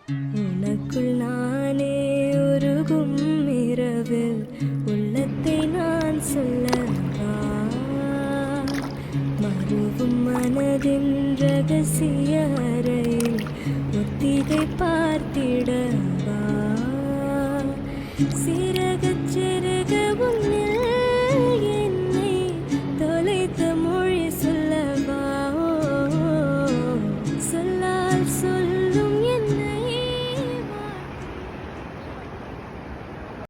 உனக்குள் நானே உருகும் இரவில் உள்ளத்தை நான் சொல்லவா? மறுவும் மனதின் ரகசிய அறையில் ஒத்திகை பார்த்திடவா?